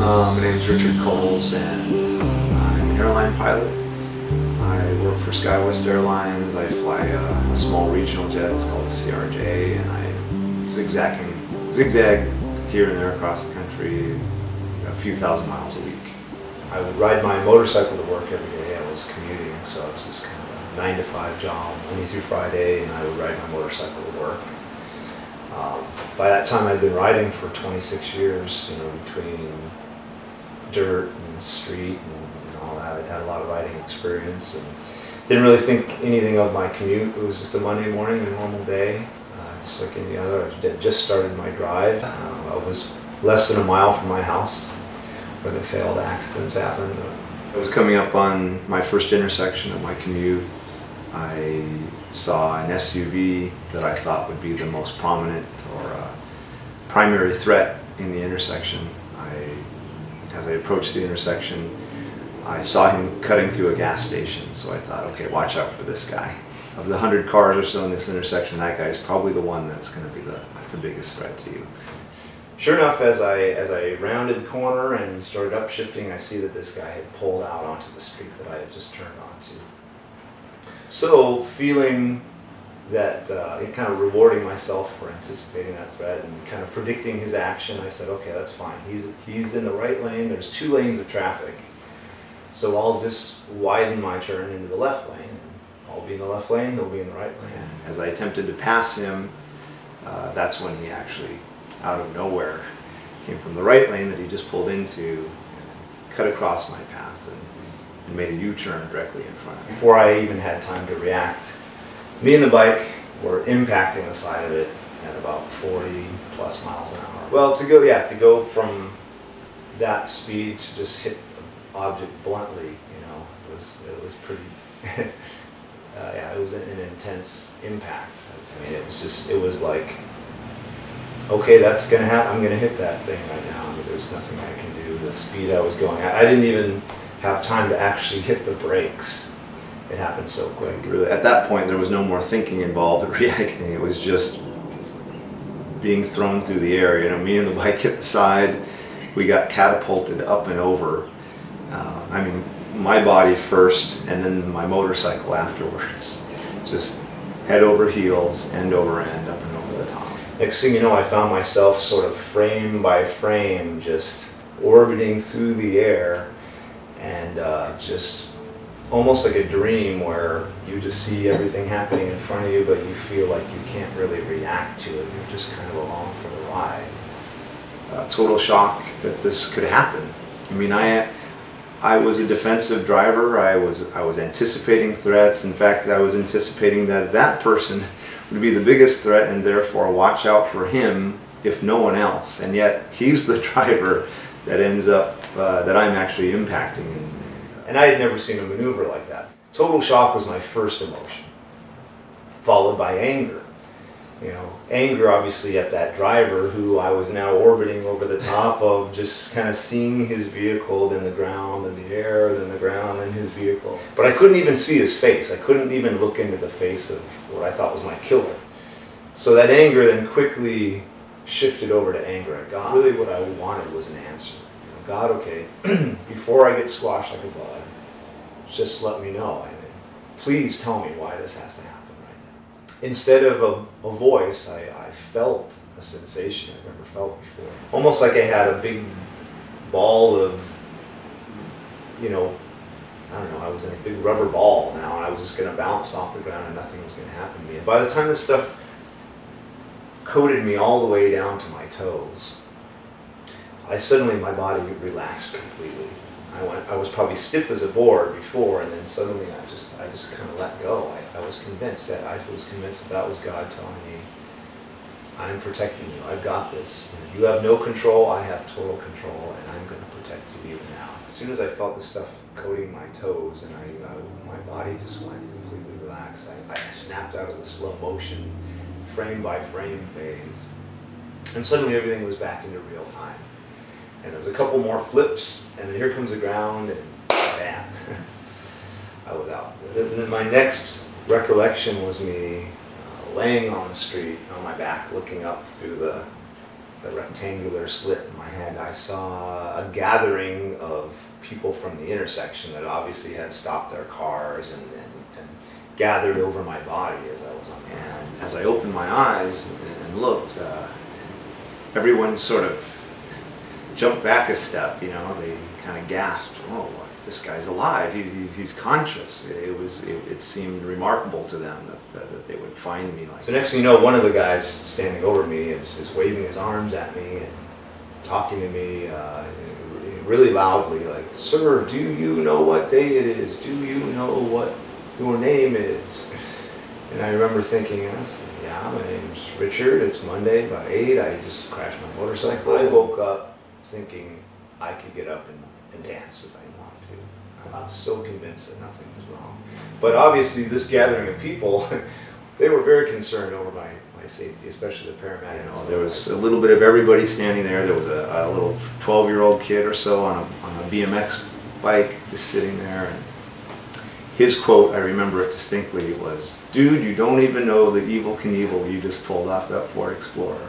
My name is Richard Coles, and I'm an airline pilot. I work for SkyWest Airlines. I fly a small regional jet. It's called a CRJ, and I zigzag here and there across the country, a few thousand miles a week. I would ride my motorcycle to work every day. I was commuting, so it was just kind of a 9-to-5 job, Monday through Friday, and I would ride my motorcycle to work. By that time, I'd been riding for 26 years, between dirt and street and all that. I'd had a lot of riding experience and didn't really think anything of my commute. It was just a Monday morning, a normal day, just like any other. I just started my drive. I was less than a mile from my house, where they say all the accidents happen. I was coming up on my first intersection of my commute. I saw an SUV that I thought would be the most prominent or primary threat in the intersection. As I approached the intersection, I saw him cutting through a gas station, so I thought, okay, watch out for this guy. Of the 100 cars or so in this intersection, that guy is probably the one that's going to be the biggest threat to you. Sure enough, as I rounded the corner and started upshifting, I see that this guy had pulled out onto the street that I had just turned onto. So, feeling that, kind of rewarding myself for anticipating that threat and kind of predicting his action, I said, okay, that's fine. He's in the right lane. There's 2 lanes of traffic. So I'll just widen my turn into the left lane. I'll be in the left lane, he'll be in the right lane. As I attempted to pass him, that's when he actually, out of nowhere, came from the right lane that he just pulled into, cut across my path, and made a U-turn directly in front of me. Before I even had time to react, me and the bike were impacting the side of it at about 40 plus miles an hour. Well, to go from that speed to just hit the object bluntly, it was pretty, it was an intense impact. I mean, it was like, okay, that's gonna happen. I'm gonna hit that thing right now. There's nothing I can do. The speed I was going, I didn't even have time to actually hit the brakes. It happened so quick. Really, at that point, there was no more thinking involved or reacting. It was just being thrown through the air. Me and the bike hit the side. We got catapulted up and over. I mean, my body first, and then my motorcycle afterwards. Just head over heels, end over end, up and over the top. Next thing you know, I found myself sort of frame by frame, just orbiting through the air, and just almost like a dream where you just see everything happening in front of you, but you feel like you can't really react to it. You're just kind of along for the ride. Total shock that this could happen. I mean, I was a defensive driver. I was anticipating threats. In fact, I was anticipating that person would be the biggest threat, and therefore watch out for him if no one else. And yet he's the driver that ends up that I'm actually impacting. And I had never seen a maneuver like that. Total shock was my first emotion, followed by anger. Anger obviously at that driver who I was now orbiting over the top of, just kind of seeing his vehicle, then the ground, then the air, then the ground, then his vehicle. But I couldn't even see his face. I couldn't even look into the face of what I thought was my killer. So that anger then quickly shifted over to anger at God. Really what I wanted was an answer. God, okay, before I get squashed like a bug, just let me know. Please tell me why this has to happen right now. Instead of a voice, I felt a sensation I've never felt before. Almost like I had a big ball of, I don't know, I was in a big rubber ball now, and I was just going to bounce off the ground and nothing was going to happen to me. And by the time this stuff coated me all the way down to my toes, my body relaxed completely. I was probably stiff as a board before, and then suddenly I just kind of let go. I was convinced that that was God telling me, I'm protecting you. I've got this. You have no control. I have total control, and I'm going to protect you even now. As soon as I felt the stuff coating my toes, and my body just went completely relaxed, I snapped out of the slow motion, frame by frame phase, and suddenly everything was back into real time. And there was a couple more flips, and then here comes the ground, and bam, I was out. And then my next recollection was me laying on the street on my back, looking up through the the rectangular slit in my head, I saw a gathering of people from the intersection that obviously had stopped their cars and gathered over my body as I was on. And as I opened my eyes and looked, everyone sort of jumped back a step. You know, they kind of gasped, "Oh, this guy's alive! He's conscious." It seemed remarkable to them that they would find me like. So next thing you know, one of the guys standing over me is waving his arms at me and talking to me really loudly, like, "Sir, do you know what day it is? Do you know what your name is?" And I remember thinking, "Yeah, my name's Richard. It's Monday, about 8. I just crashed my motorcycle." I woke up thinking I could get up and dance if I wanted to. I was so convinced that nothing was wrong. But obviously this gathering of people, they were very concerned over my safety, especially the paramedics. You know, there was a little bit of everybody standing there. There was a little 12-year-old kid or so on a BMX bike just sitting there. And his quote, I remember it distinctly, was, "Dude, you don't even know the Evel Knievel you just pulled off that Ford Explorer."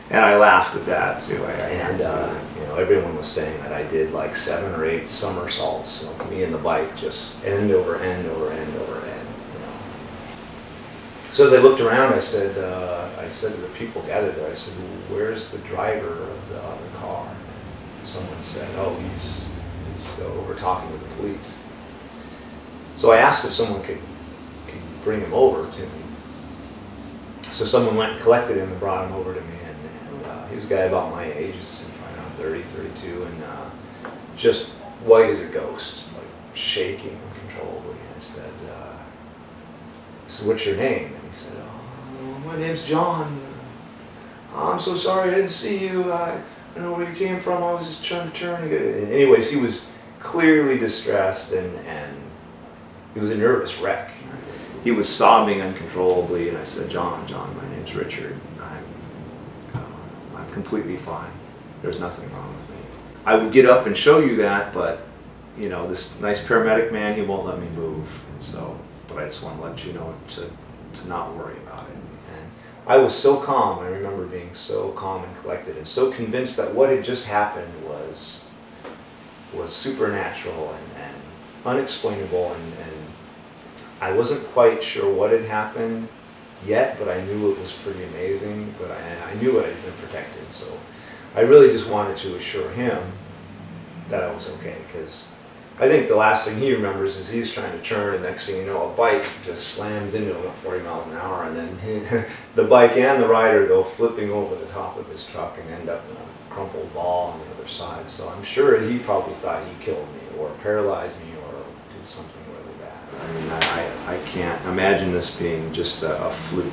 And I laughed at that too. You know, everyone was saying that I did like 7 or 8 somersaults, like me and the bike, just end over end over end over end. You know. So as I looked around, I said to the people gathered there, I said, "Well, where's the driver of the other car?" And someone said, "Oh, he's over talking with the police." So I asked if someone could bring him over to me. So someone went and collected him and brought him over to me. He was a guy about my age, he's probably around 30, 32, and just white as a ghost, like shaking uncontrollably. I said, "What's your name?" And he said, "Oh, my name's John. I'm so sorry I didn't see you. I don't know where you came from. I was just trying to turn." And anyways, he was clearly distressed and he was a nervous wreck. He was sobbing uncontrollably, and I said, John, my name's Richard. I'm completely fine. There's nothing wrong with me." I would get up and show you that, but you know, this nice paramedic man, he won't let me move. And so, but I just want to let you know to not worry about it. And I was so calm. I remember being so calm and collected and so convinced that what had just happened was supernatural and unexplainable, and I wasn't quite sure what had happened yet, but I knew it was pretty amazing, but I knew I had been protected, so I really just wanted to assure him that I was okay, because I think the last thing he remembers is he's trying to turn, and next thing you know, a bike just slams into him at 40 miles an hour, and then the bike and the rider go flipping over the top of his truck and end up in a crumpled ball on the other side. So I'm sure he probably thought he killed me or paralyzed me or did something really bad. I mean, I can't imagine this being just a fluke.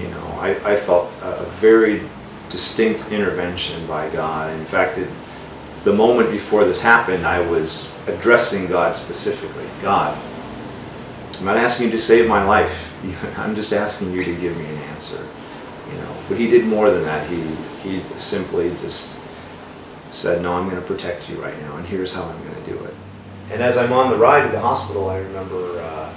You know, I felt a very distinct intervention by God. In fact, the moment before this happened, I was addressing God specifically. God, I'm not asking you to save my life. I'm just asking you to give me an answer. You know, but he did more than that. He simply just said, no, I'm going to protect you right now, and here's how I'm going to do it. And as I'm on the ride to the hospital, I remember,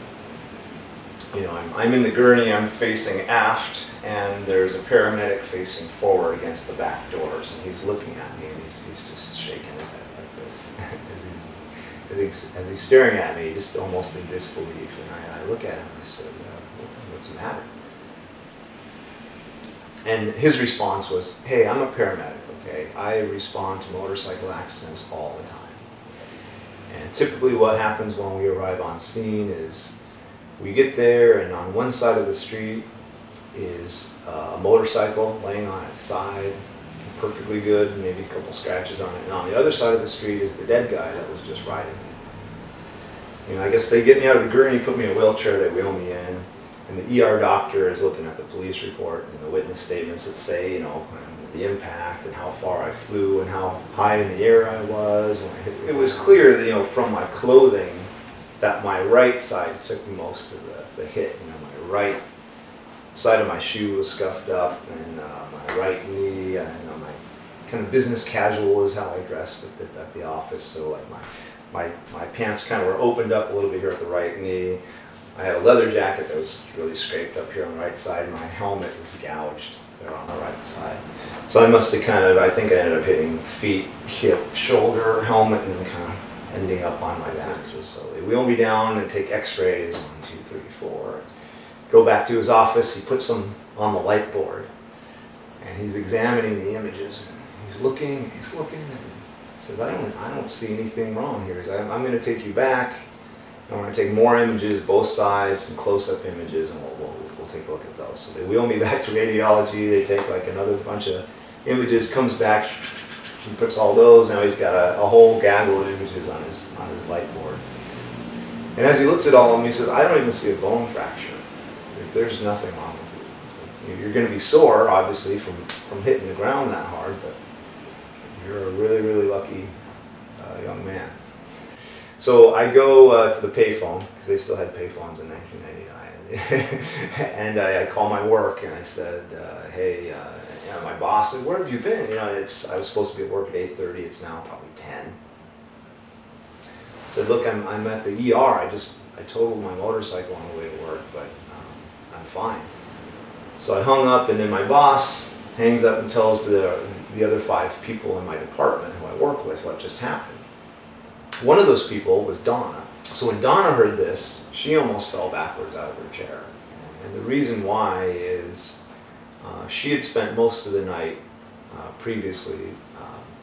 you know, I'm in the gurney, I'm facing aft, and there's a paramedic facing forward against the back doors, and he's looking at me, and he's just shaking his head like this as he's staring at me, just almost in disbelief. And I look at him and I said, what's the matter? And his response was, hey, I'm a paramedic, okay? I respond to motorcycle accidents all the time. And typically what happens when we arrive on scene is we get there, and on one side of the street is a motorcycle laying on its side, perfectly good, maybe a couple scratches on it. And on the other side of the street is the dead guy that was just riding it. You know, I guess they get me out of the gurney, put me in a wheelchair, they wheel me in, and the ER doctor is looking at the police report and the witness statements that say, you know, the impact and how far I flew and how high in the air I was when I hit the ground. It was clear that, you know, from my clothing that my right side took most of the hit. You know, my right side of my shoe was scuffed up, and my right knee, you know, my kind of business casual is how I dressed at the office, so like my pants kind of were opened up a little bit here at the right knee. I had a leather jacket that was really scraped up here on the right side. My helmet was gouged there on the right side. So I must have I think I ended up hitting feet, hip, shoulder, helmet, and then kind of ending up on my back. So they wheel me down and take x-rays, 1, 2, 3, 4. Go back to his office, he puts them on the light board, and he's examining the images. And he's looking, and says, I don't see anything wrong here. He says, I'm going to take you back. I'm going to take more images, both sides, some close-up images, and we'll take a look at those. So they wheel me back to radiology. They take like another bunch of images, comes back, he puts all those. Now he's got a whole gaggle of images on his light board. And as he looks at all of them, he says, I don't even see a bone fracture. If there's nothing wrong with you. You're going to be sore, obviously, from hitting the ground that hard, but you're a really, really lucky young man. So I go to the payphone, because they still had payphones in 1999, and I call my work, and I said, hey, my boss said, where have you been? I was supposed to be at work at 8:30, it's now probably 10. I said, look, I'm at the ER, I totaled my motorcycle on the way to work, but I'm fine. So I hung up, and then my boss hangs up and tells the other 5 people in my department who I work with what just happened. One of those people was Donna. So when Donna heard this, she almost fell backwards out of her chair. And the reason why is she had spent most of the night previously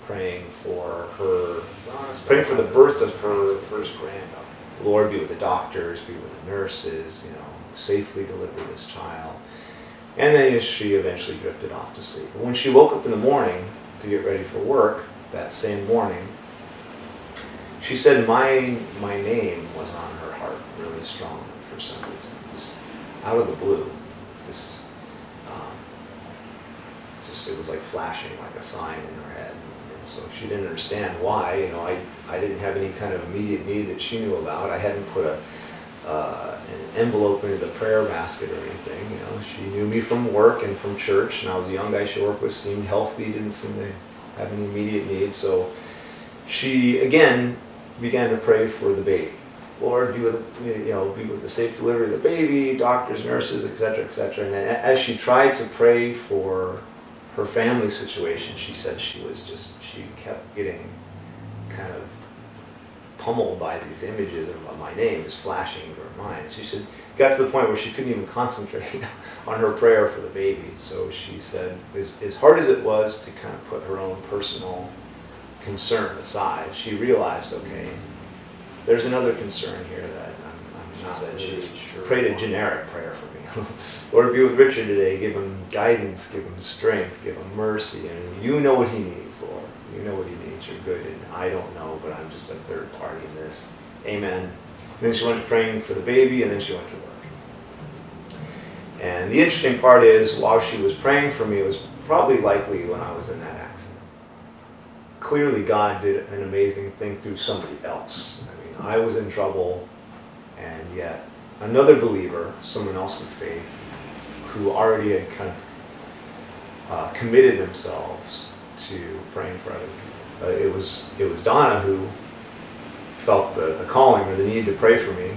praying for the birth of her first granddaughter. The Lord be with the doctors, be with the nurses, safely deliver this child. And then she eventually drifted off to sleep. But when she woke up in the morning to get ready for work that same morning, she said my name was on her heart really strongly for some reason, just out of the blue. It was like flashing like a sign in her head. And so she didn't understand why. I didn't have any kind of immediate need that she knew about. I hadn't put an envelope into the prayer basket or anything. She knew me from work and from church, and I was a young guy she worked with, seemed healthy, didn't seem to have any immediate needs. So she again began to pray for the baby. Lord, be with the safe delivery of the baby, doctors, nurses, etc., etc. And as she tried to pray for her family situation, she said she kept getting kind of pummeled by these images of my name just flashing in her mind. She said, got to the point where she couldn't even concentrate on her prayer for the baby. So she said, as hard as it was to kind of put her own personal concern aside, she realized, okay, there's another concern here that I'm not really sure. Prayed a generic prayer for me. Lord, be with Richard today. Give him guidance, give him strength, give him mercy. And you know what he needs, Lord. You know what he needs. You're good, and I don't know, but I'm just a third party in this. Amen. And then she went to praying for the baby, and then she went to work. And the interesting part is, while she was praying for me, it was probably likely when I was in that accident. Clearly, God did an amazing thing through somebody else. I was in trouble, and yet another believer, someone else in faith, who already had kind of committed themselves to praying for other people. It was Donna who felt the calling or the need to pray for me,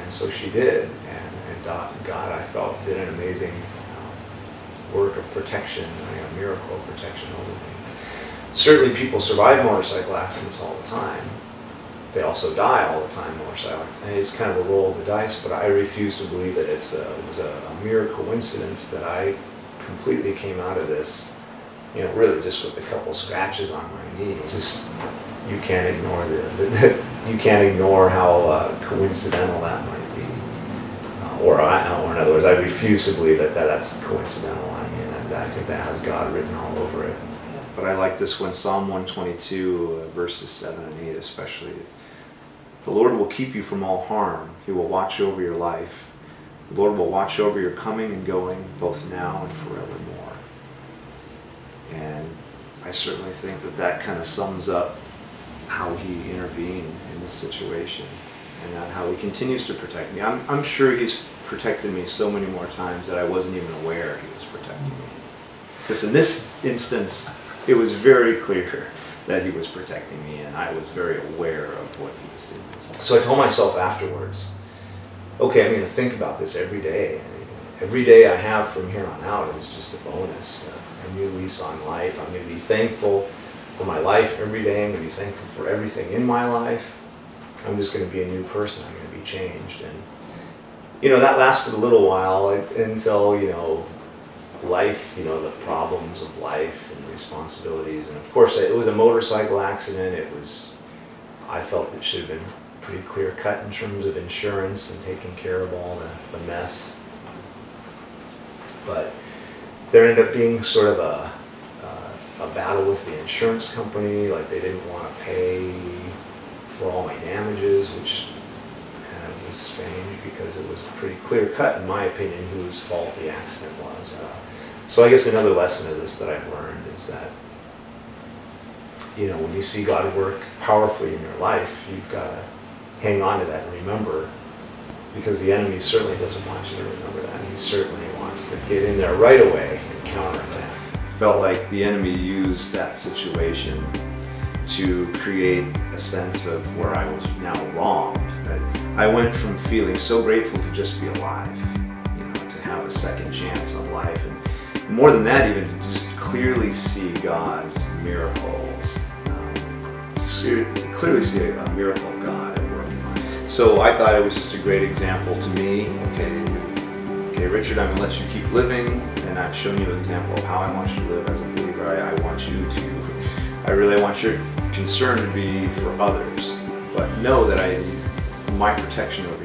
and so she did. And God, I felt, did an amazing work of protection, a miracle of protection over me. Certainly, people survive motorcycle accidents all the time. They also die all the time, motorcycle accidents, and it's kind of a roll of the dice, but I refuse to believe that it was a mere coincidence that I completely came out of this, really just with a couple scratches on my knee. Just, you can't ignore you can't ignore how coincidental that might be. Or in other words, I refuse to believe that that's coincidental. I think that has God written all over it. But I like this one, Psalm 122, verses 7 and 8 especially. The Lord will keep you from all harm. He will watch over your life. The Lord will watch over your coming and going, both now and forevermore. And I certainly think that kind of sums up how he intervened in this situation, and how he continues to protect me. I'm sure he's protected me so many more times that I wasn't even aware he was protecting me. Because in this instance, it was very clear that he was protecting me, and I was very aware of what he was doing. So I told myself afterwards, okay, I'm going to think about this every day. Every day I have from here on out is just a bonus, a new lease on life. I'm going to be thankful for my life every day. I'm going to be thankful for everything in my life. I'm just going to be a new person. I'm going to be changed. And, you know, that lasted a little while until, you know, life, you know, the problems of life and responsibilities. And of course, it was a motorcycle accident. I felt it should have been pretty clear cut in terms of insurance and taking care of all the mess. But there ended up being sort of a battle with the insurance company. Like, they didn't want to pay for all my damages, which kind of was strange because it was pretty clear cut, in my opinion, whose fault the accident was. So I guess another lesson of this that I've learned is that, you know, when you see God work powerfully in your life, you've got to hang on to that and remember, because the enemy certainly doesn't want you to remember that. He certainly wants to get in there right away and counterattack. Felt like the enemy used that situation to create a sense of where I was now wronged. I went from feeling so grateful to just be alive, you know, to have a second chance on life, and more than that, even to just clearly see God's miracles, clearly see a miracle of God at work in my life. So I thought it was just a great example to me. Okay, Richard, I'm going to let you keep living, and I've shown you an example of how I want you to live as a believer. I really want your concern to be for others, but know that my protection over